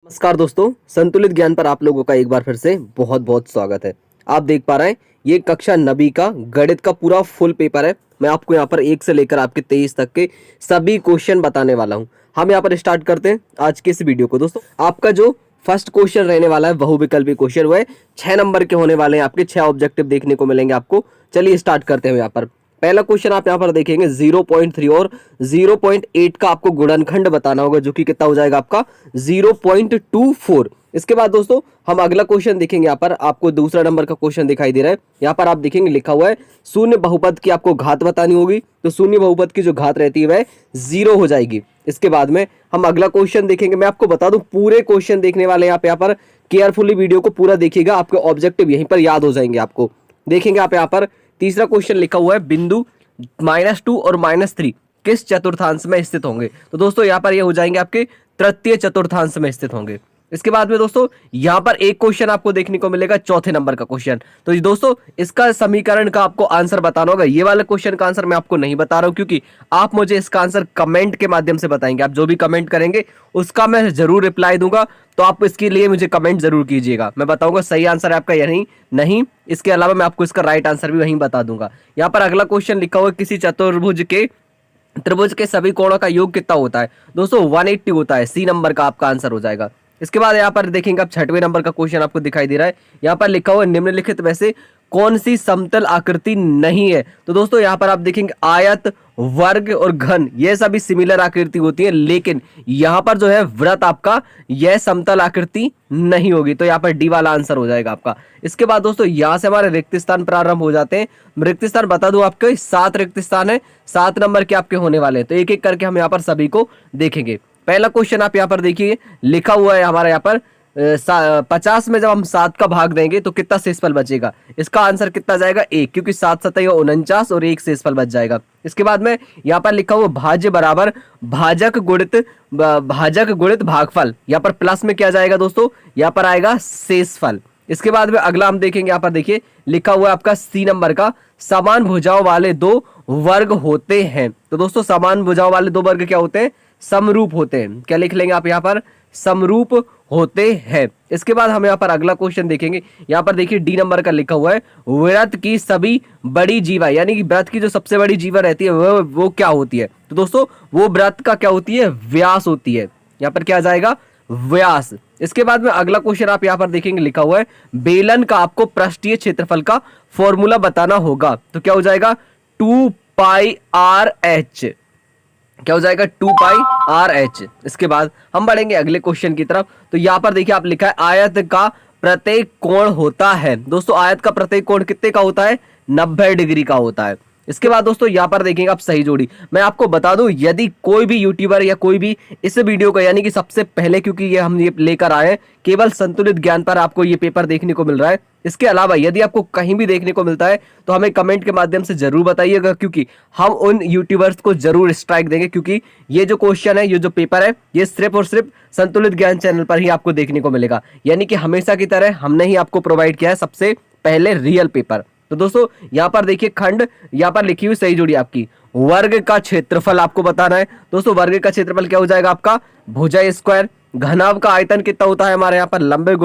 नमस्कार दोस्तों, संतुलित ज्ञान पर आप लोगों का एक बार फिर से बहुत बहुत स्वागत है। आप देख पा रहे हैं ये कक्षा 9वीं का गणित का पूरा फुल पेपर है। मैं आपको यहाँ पर 1 से लेकर आपके 23 तक के सभी क्वेश्चन बताने वाला हूँ। हम यहाँ पर स्टार्ट करते हैं आज के इस वीडियो को। दोस्तों आपका जो फर्स्ट क्वेश्चन रहने वाला है बहुविकल्पी क्वेश्चन, वो है 6 नंबर के होने वाले हैं। आपके 6 ऑब्जेक्टिव देखने को मिलेंगे आपको। चलिए स्टार्ट करते हैं। यहाँ पर पहला क्वेश्चन आप यहाँ पर देखेंगे 0.3 और 0.8 का आपको गुणनखंड बताना होगा, जो कि कितना हो जाएगा आपका 0.24। इसके बाद दोस्तों हम अगला क्वेश्चन देखेंगे। यहाँ पर आपको दूसरा नंबर का क्वेश्चन दिखाई दे रहा है। यहाँ पर आप देखेंगे लिखा हुआ है शून्य बहुपद की आपको घात बतानी होगी। तो शून्य बहुपद की जो घात रहती है वह 0 हो जाएगी। इसके बाद में हम अगला क्वेश्चन देखेंगे। मैं आपको बता दूं पूरे क्वेश्चन देखने वाले हैं आप यहाँ पर केयरफुली वीडियो को पूरा देखिएगा, आपके ऑब्जेक्टिव यहीं पर याद हो जाएंगे। आपको देखेंगे आप यहाँ पर तीसरा क्वेश्चन लिखा हुआ है बिंदु -2 और -3 किस चतुर्थांश में स्थित होंगे। तो दोस्तों यहाँ पर ये हो जाएंगे आपके तृतीय चतुर्थांश में स्थित होंगे। इसके बाद में दोस्तों यहाँ पर एक क्वेश्चन आपको देखने को मिलेगा चौथे नंबर का क्वेश्चन। तो ये दोस्तों इसका समीकरण का आपको आंसर बताना होगा। ये वाले क्वेश्चन का आंसर मैं आपको नहीं बता रहा हूं, क्योंकि आप मुझे इसका आंसर कमेंट के माध्यम से बताएंगे। आप जो भी कमेंट करेंगे उसका मैं जरूर रिप्लाई दूंगा, तो आप इसके लिए मुझे कमेंट जरूर कीजिएगा। मैं बताऊंगा सही आंसर है आपका या नहीं। इसके अलावा मैं आपको इसका राइट आंसर भी वहीं बता दूंगा। यहाँ पर अगला क्वेश्चन लिखा हुआ है किसी त्रिभुज के सभी कोणों का योग कितना होता है। दोस्तों 180 होता है। सी नंबर का आपका आंसर हो जाएगा। इसके बाद यहाँ पर देखेंगे आप 6वें नंबर का क्वेश्चन आपको दिखाई दे रहा है। यहाँ पर लिखा हुआ है निम्नलिखित में से कौन सी समतल आकृति नहीं है। तो दोस्तों यहाँ पर आप देखेंगे आयत, वर्ग और घन ये सभी सिमिलर आकृति होती है, लेकिन यहाँ पर जो है वृत्त आपका यह समतल आकृति नहीं होगी। तो यहाँ पर डी वाला आंसर हो जाएगा आपका। इसके बाद दोस्तों यहाँ से हमारे रिक्त स्थान प्रारंभ हो जाते हैं। रिक्त स्थान बता दूं आपके 7 रिक्त स्थान है, 7 नंबर के आपके होने वाले हैं। तो एक एक करके हम यहाँ पर सभी को देखेंगे। पहला क्वेश्चन आप यहाँ पर देखिए लिखा हुआ है हमारा यहाँ पर 50 में जब हम 7 का भाग देंगे तो कितना शेषफल बचेगा। इसका आंसर कितना जाएगा 1, क्योंकि 7 7 49 और 1 शेषफल बच जाएगा। इसके बाद में यहाँ पर लिखा हुआ भाज्य बराबर भाजक गुणित भागफल। यहाँ पर प्लस में क्या जाएगा दोस्तों, यहाँ पर आएगा शेषफल। इसके बाद में अगला हम देखेंगे। यहाँ पर देखिए लिखा हुआ है आपका सी नंबर का समान भुजाओं वाले 2 वर्ग होते हैं। तो दोस्तों समान भुजाओं वाले 2 वर्ग क्या होते हैं, समरूप होते हैं। क्या लिख लेंगे आप यहाँ पर, समरूप होते हैं। इसके बाद हम यहाँ पर अगला क्वेश्चन देखेंगे। यहाँ पर देखिए डी नंबर का लिखा हुआ है वृत्त की सभी बड़ी जीवा, यानी कि वृत्त की जो सबसे बड़ी जीवा रहती है वो क्या होती है। तो दोस्तों वो वृत्त का क्या होती है, व्यास होती है। यहाँ पर क्या आ जाएगा, व्यास। इसके बाद में अगला क्वेश्चन आप यहाँ पर देखेंगे लिखा हुआ है बेलन का आपको पृष्ठीय क्षेत्रफल का फॉर्मूला बताना होगा। तो क्या हो जाएगा 2πr/h। क्या हो जाएगा 2πr/h। इसके बाद हम बढ़ेंगे अगले क्वेश्चन की तरफ। तो यहाँ पर देखिए आप लिखा है आयत का प्रत्येक कोण होता है। दोस्तों आयत का प्रत्येक कोण कितने का होता है, 90 डिग्री का होता है। इसके बाद दोस्तों यहाँ पर देखेंगे आप सही जोड़ी। मैं आपको बता दूं यदि कोई भी यूट्यूबर या कोई भी इस वीडियो का, यानी कि सबसे पहले, क्योंकि ये हम ये लेकर आए हैं केवल संतुलित ज्ञान पर आपको ये पेपर देखने को मिल रहा है। इसके अलावा यदि आपको कहीं भी देखने को मिलता है तो हमें कमेंट के माध्यम से जरूर बताइएगा, क्योंकि हम उन यूट्यूबर्स को जरूर स्ट्राइक देंगे। क्योंकि ये जो क्वेश्चन है, ये जो पेपर है, ये सिर्फ और सिर्फ संतुलित ज्ञान चैनल पर ही आपको देखने को मिलेगा। यानी कि हमेशा की तरह हमने ही आपको प्रोवाइड किया है सबसे पहले रियल पेपर। तो दोस्तों यहाँ पर देखिए खंड, यहाँ पर लिखी हुई सही जोड़ी आपकी वर्ग का क्षेत्रफल आपको बताना है। दोस्तों वर्ग का क्षेत्रफल क्या हो जाएगा आपका, भुजा स्क्वायर। घनाभ का आयतन कितना होता है हमारे यहाँ पर, लंबाई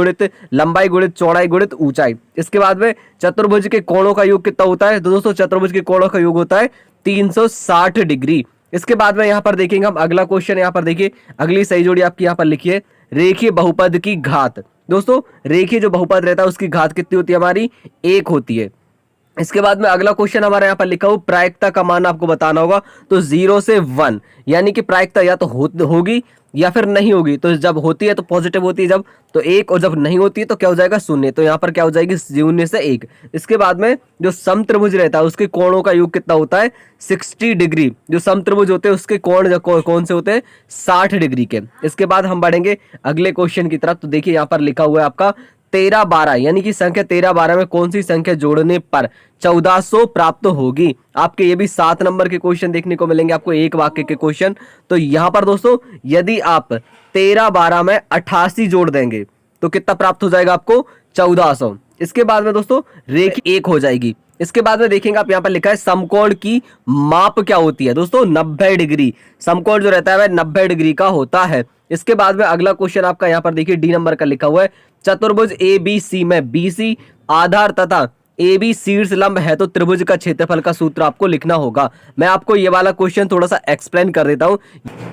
गुणित चौड़ाई गुणित ऊंचाई। इसके बाद में चतुर्भुज के कोणों का योग कितना होता है। तो दोस्तों चतुर्भुज के कोणों का योग होता है 360 डिग्री। इसके बाद में यहाँ पर देखेंगे हम अगला क्वेश्चन। यहाँ पर देखिए अगली सही जोड़ी आपकी यहाँ पर लिखिए रेखीय बहुपद की घात। दोस्तों रेखीय जो बहुपद रहता है उसकी घात कितनी होती है हमारी, 1 होती है। इसके बाद में अगला क्वेश्चन हमारे यहाँ पर लिखा हो प्रायिकता का मान आपको बताना होगा। तो 0 से 1, यानी कि प्रायिकता या तो होगी या फिर नहीं होगी। तो जब होती है तो पॉजिटिव होती है, जब तो 1, और जब नहीं होती है तो क्या हो जाएगा 0। तो यहाँ पर क्या हो जाएगी 0 से 1। इसके बाद में जो समत्रिभुज रहता है उसके कोणों का योग कितना होता है, 60 डिग्री। जो समत्रिभुज होते हैं उसके कोण कौन से होते हैं, 60 डिग्री के। इसके बाद हम बढ़ेंगे अगले क्वेश्चन की तरफ। तो देखिए यहाँ पर लिखा हुआ है आपका 13-12, यानी कि संख्या 13-12 में कौन सी संख्या जोड़ने पर 1400 प्राप्त होगी। आपके ये भी 7 नंबर के क्वेश्चन देखने को मिलेंगे आपको, एक वाक्य के क्वेश्चन। तो यहाँ पर दोस्तों यदि आप 13-12 में 88 जोड़ देंगे तो कितना प्राप्त हो जाएगा आपको, 1400। इसके बाद में दोस्तों रेखा 1 हो जाएगी। इसके बाद में देखेंगे आप यहाँ पर लिखा है समकोण की माप क्या होती है। दोस्तों 90 डिग्री। समकोण जो रहता है वह 90 डिग्री का होता है। इसके बाद में अगला क्वेश्चन आपका यहाँ पर देखिए डी नंबर का लिखा हुआ है, चतुर्भुज ए बी सी में बीसी आधार तथा ए बी शीर्ष लंब है तो त्रिभुज का क्षेत्रफल का सूत्र आपको लिखना होगा। मैं आपको ये वाला क्वेश्चन थोड़ा सा एक्सप्लेन कर देता हूं।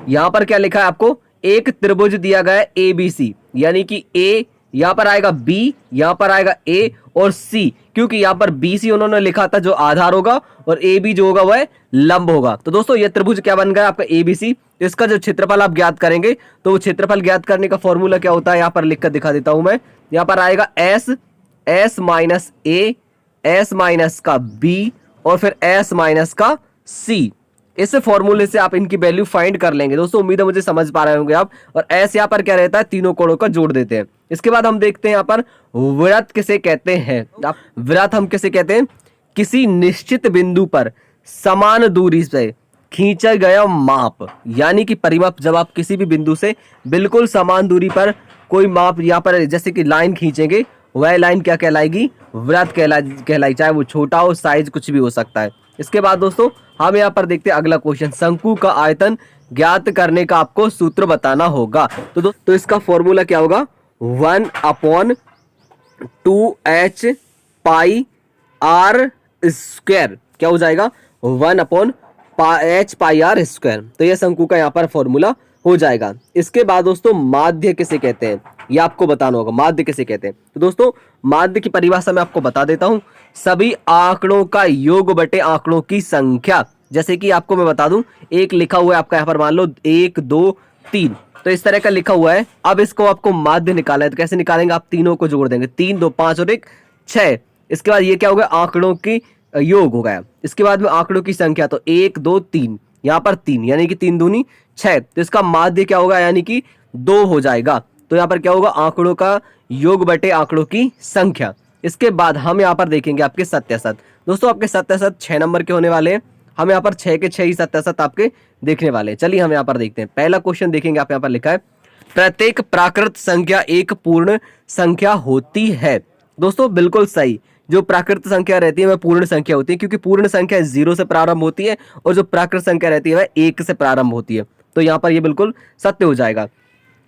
यहां पर क्या लिखा है आपको, एक त्रिभुज दिया गया है ए बी सी, यानी कि ए यहां पर आएगा बी, यहां पर आएगा ए और सी, क्योंकि यहां पर बी सी उन्होंने लिखा था जो आधार होगा और ए बी जो होगा वह लंब होगा। तो दोस्तों ये त्रिभुज क्या बन गया आपका ए बी सी। तो इसका जो क्षेत्रफल आप ज्ञात करेंगे तो वो क्षेत्रफल ज्ञात करने का फॉर्मूला क्या होता है यहां पर लिखकर दिखा देता हूं मैं। यहां पर आएगा एस माइनस ए, एस माइनस का बी और फिर एस माइनस का सी। इस फॉर्मूले से आप इनकी वैल्यू फाइंड कर लेंगे। दोस्तों उम्मीद है मुझे समझ पा रहे होंगे आप। और एस यहाँ पर क्या रहता है, तीनों कोणों का जोड़ देते हैं। इसके बाद हम देखते हैं यहाँ पर वृत्त किसे कहते हैं। वृत्त हम किसे कहते हैं, किसी निश्चित बिंदु पर समान दूरी से खींचा गया माप, यानी कि परिमाप। जब आप किसी भी बिंदु से बिल्कुल समान दूरी पर कोई माप यहाँ पर जैसे कि लाइन खींचेंगे, वह लाइन क्या कहलाएगी, वृत्त कहलाई, चाहे वो छोटा हो, साइज कुछ भी हो सकता है। इसके बाद दोस्तों हम यहाँ पर देखते हैं अगला क्वेश्चन, शंकु का आयतन ज्ञात करने का आपको सूत्र बताना होगा। तो इसका फॉर्मूला क्या होगा, 1/2h पाई आर स्क्वायर, क्या हो जाएगा 1/h पाई आर स्क्वायर। तो यह शंकु का यहाँ पर फॉर्मूला हो जाएगा। इसके बाद दोस्तों माध्य किसे कहते हैं, ये आपको बताना होगा, माध्य किसे कहते हैं। तो दोस्तों माध्य की परिभाषा मैं आपको बता देता हूं, सभी आंकड़ों का योग बटे आंकड़ों की संख्या। जैसे कि आपको मैं बता दूं, एक लिखा हुआ है आपका यहाँ पर, मान लो 1 2 3, तो इस तरह का लिखा हुआ है। अब इसको आपको माध्य निकालना है, तो कैसे निकालेंगे, आप तीनों को जोड़ देंगे, 3 2 5 और 1 6। इसके बाद ये क्या हो गया, आंकड़ों की योग हो गया। इसके बाद में आंकड़ों की संख्या, तो 1 2 3, यहाँ पर 3 यानी कि 3 दूनी 6, तो इसका माध्य क्या होगा, यानी कि 2 हो जाएगा। तो यहाँ पर क्या होगा, आंकड़ों का योग बटे आंकड़ों की संख्या। इसके बाद हम यहाँ पर देखेंगे आपके सत्यासत। दोस्तों आपके सत्यासत 6 नंबर के होने वाले हैं। हम यहाँ पर 6 के 6 ही सत्यासत आपके देखने वाले हैं। चलिए हम यहाँ पर देखते हैं। पहला क्वेश्चन देखेंगे, आप यहाँ पर लिखा है, प्रत्येक प्राकृत संख्या एक पूर्ण संख्या होती है। दोस्तों बिल्कुल सही, जो प्राकृत संख्या रहती है वह पूर्ण संख्या होती है, क्योंकि पूर्ण संख्या 0 से प्रारंभ होती है और जो प्राकृत संख्या रहती है वह 1 से प्रारंभ होती है। तो यहाँ पर ये बिल्कुल सत्य हो जाएगा।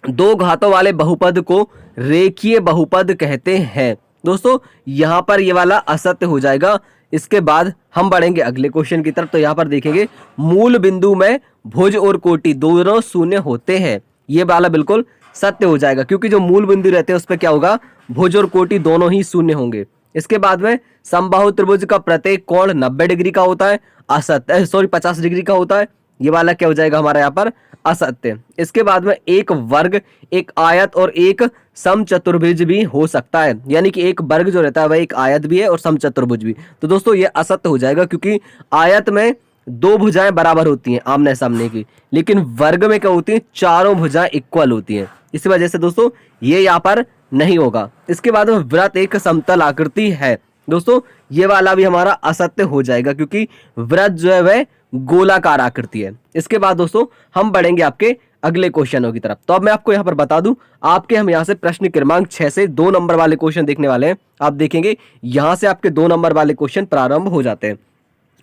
दो घातों वाले बहुपद को रेखीय बहुपद कहते हैं। दोस्तों यहां पर ये वाला असत्य हो जाएगा। इसके बाद हम बढ़ेंगे अगले क्वेश्चन की तरफ। तो यहां पर देखेंगे, मूल बिंदु में भुज और कोटि दोनों शून्य होते हैं। ये वाला बिल्कुल सत्य हो जाएगा, क्योंकि जो मूल बिंदु रहते हैं उस पर क्या होगा, भुज और कोटि दोनों ही शून्य होंगे। इसके बाद में समबाहु त्रिभुज का प्रत्येक कोण 90 डिग्री का होता है, असत्य, 50 डिग्री का होता है। ये वाला क्या हो जाएगा हमारा यहाँ पर, असत्य। इसके बाद में एक वर्ग, एक आयत और एक समचतुर्भुज भी हो सकता है, यानी कि एक वर्ग जो रहता है वह एक आयत भी है और समचतुर्भुज भी। तो दोस्तों ये असत्य हो जाएगा, क्योंकि आयत में 2 भुजाएं बराबर होती हैं आमने सामने की, लेकिन वर्ग में क्या होती है, चारों भुजाएं इक्वल होती हैं। इस वजह से दोस्तों ये यहाँ पर नहीं होगा। इसके बाद में वृत्त एक समतल आकृति है। दोस्तों ये वाला भी हमारा असत्य हो जाएगा, क्योंकि वृत्त जो है वह गोलाकार आकृति है। इसके बाद दोस्तों हम बढ़ेंगे आपके अगले क्वेश्चनों की तरफ। तो अब मैं आपको यहाँ पर बता दूं, आपके हम यहाँ से प्रश्न क्रमांक 6 से 2 नंबर वाले क्वेश्चन देखने वाले हैं। आप देखेंगे यहाँ से आपके 2 नंबर वाले क्वेश्चन प्रारंभ हो जाते हैं।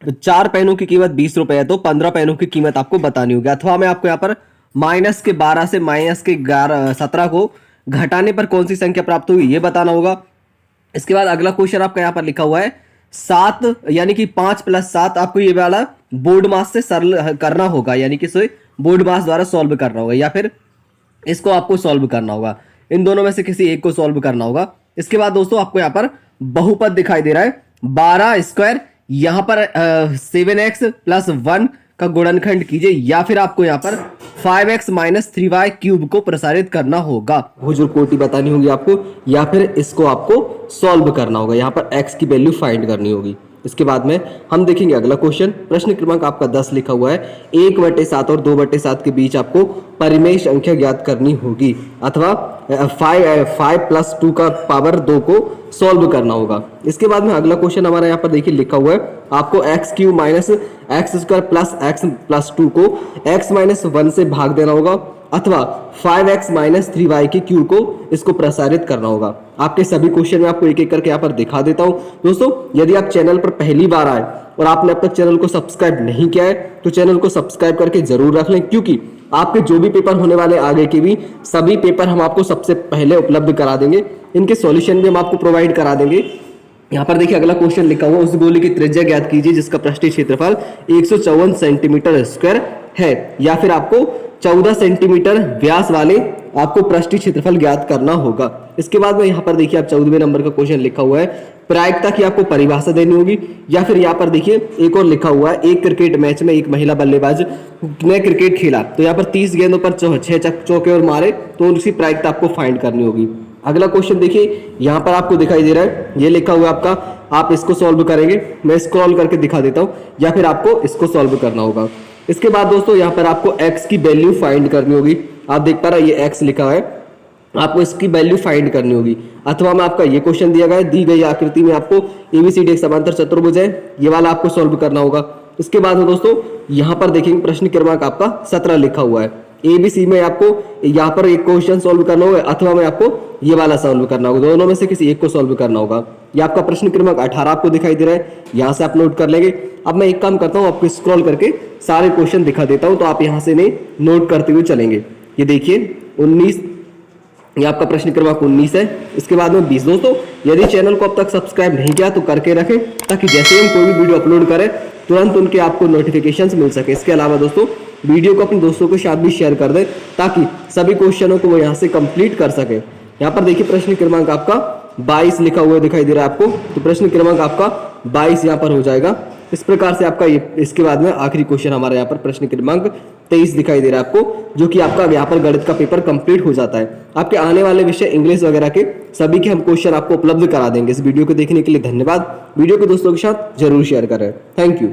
तो 4 पेनों की कीमत 20 रुपए है, तो 15 पेनों की कीमत आपको बतानी होगी। अथवा मैं आपको यहाँ पर -12 से -17 को घटाने पर कौन सी संख्या प्राप्त होगी ये बताना होगा। इसके बाद अगला क्वेश्चन आपका यहाँ पर लिखा हुआ है 7, यानी कि 5 + 7, आपको ये वाला बोर्ड मास से सरल करना होगा, यानी कि इसे बोर्ड मास द्वारा सॉल्व करना होगा, या फिर इसको आपको सॉल्व करना होगा। इन दोनों में से किसी एक को सॉल्व करना होगा। इसके बाद दोस्तों आपको यहाँ पर बहुपद दिखाई दे रहा है 12 स्क्वायर, यहाँ पर 7x + 1 का गुणनखंड कीजिए, या फिर आपको यहाँ पर 5x - 3y क्यूब को प्रसारित करना होगा। भुज और कोटि बतानी होगी आपको, या फिर इसको आपको सॉल्व करना होगा। यहाँ पर x की वैल्यू फाइंड करनी होगी। इसके बाद में हम देखेंगे अगला क्वेश्चन। प्रश्न क्रमांक आपका 10 लिखा हुआ है, 1/7 और 2/7 के बीच आपको परिमेय संख्या ज्ञात करनी होगी, अथवा 5 + 2 का पावर 2 को सॉल्व करना होगा। इसके बाद में अगला क्वेश्चन हमारा यहाँ पर देखिए लिखा हुआ है, आपको x³ - x² + x + 2 को x - 1 से भाग देना होगा, अथवा 5x - 3y के क्यूब को इसको प्रसारित करना होगा। आपके सभी क्वेश्चन में आपको एक एक करके यहाँ पर दिखा देता हूँ। दोस्तों यदि आप चैनल पर पहली बार आए और आपने अब तक चैनल को सब्सक्राइब नहीं किया है तो चैनल को सब्सक्राइब करके जरूर रख लें, क्योंकि आपके जो भी पेपर होने वाले आगे के भी सभी पेपर हम आपको सबसे पहले उपलब्ध करा देंगे। इनके सॉल्यूशन भी हम आपको प्रोवाइड करा देंगे। यहाँ पर देखिए अगला क्वेश्चन लिखा हुआ, उस गोले की त्रिज्या ज्ञात कीजिए जिसका पृष्ठीय क्षेत्रफल 154 सेंटीमीटर स्क्वायर है, या फिर आपको 14 सेंटीमीटर व्यास वाले आपको पृष्ठीय क्षेत्रफल ज्ञात करना होगा। इसके बाद में यहाँ पर देखिए आप 14वें नंबर का क्वेश्चन लिखा हुआ है, प्रायिकता की आपको परिभाषा देनी होगी, या फिर यहाँ पर देखिए एक और लिखा हुआ है, एक क्रिकेट मैच में एक महिला बल्लेबाज ने क्रिकेट खेला तो यहाँ पर 30 गेंदों पर 6 चौके और मारे तो उसकी प्रायिकता आपको फाइंड करनी होगी। अगला क्वेश्चन देखिए यहाँ पर आपको दिखाई दे रहा है, ये लिखा हुआ है आपका, आप इसको सॉल्व करेंगे, मैं स्क्रॉल करके दिखा देता हूँ, या फिर आपको इसको सॉल्व करना होगा। इसके बाद दोस्तों यहाँ पर आपको x की वैल्यू फाइंड करनी होगी। आप देख पा रहे हैं ये x लिखा है, आपको इसकी वैल्यू फाइंड करनी होगी। अथवा में आपका ये क्वेश्चन दिया गया है, दी गई आकृति में आपको एबीसीडी एक समांतर चतुर्भुज है, ये वाला आपको सॉल्व करना होगा। इसके बाद में दोस्तों यहाँ पर देखेंगे प्रश्न क्रमांक आपका 17 लिखा हुआ है, एबीसी में आपको यहाँ पर एक क्वेश्चन सॉल्व करना होगा, अथवा में आपको ये वाला सॉल्व करना होगा, दोनों में से किसी एक को सॉल्व करना होगा। ये आपका प्रश्न क्रमांक 18 आपको दिखाई दे रहा है, यहाँ से आप नोट कर लेंगे। अब मैं एक काम करता हूँ, आपको स्क्रॉल करके सारे क्वेश्चन दिखा देता हूँ, तो आप यहाँ से नहीं नोट करते हुए चलेंगे। ये देखिए 19, ये आपका प्रश्न क्रमांक 19 है। इसके बाद में 20। दोस्तों यदि चैनल को अब तक सब्सक्राइब नहीं किया तो करके रखें, ताकि जैसे ही हम कोई भी वीडियो अपलोड करें तुरंत उनके आपको नोटिफिकेशंस मिल सके। इसके अलावा दोस्तों वीडियो को अपने दोस्तों के साथ भी शेयर कर दें, ताकि सभी क्वेश्चनों को वो यहाँ से कंप्लीट कर सके। यहाँ पर देखिए प्रश्न क्रमांक आपका 22 लिखा हुआ दिखाई दे रहा है आपको, तो प्रश्न क्रमांक आपका 22 यहाँ पर हो जाएगा। इस प्रकार से आपका ये, इसके बाद में आखिरी क्वेश्चन हमारा यहाँ पर प्रश्न क्रमांक 23 दिखाई दे रहा है आपको, जो कि आपका यहाँ पर गणित का पेपर कंप्लीट हो जाता है। आपके आने वाले विषय इंग्लिश वगैरह के सभी के हम क्वेश्चन आपको उपलब्ध करा देंगे। इस वीडियो को देखने के लिए धन्यवाद। वीडियो को दोस्तों के साथ जरूर शेयर करें। Thank you.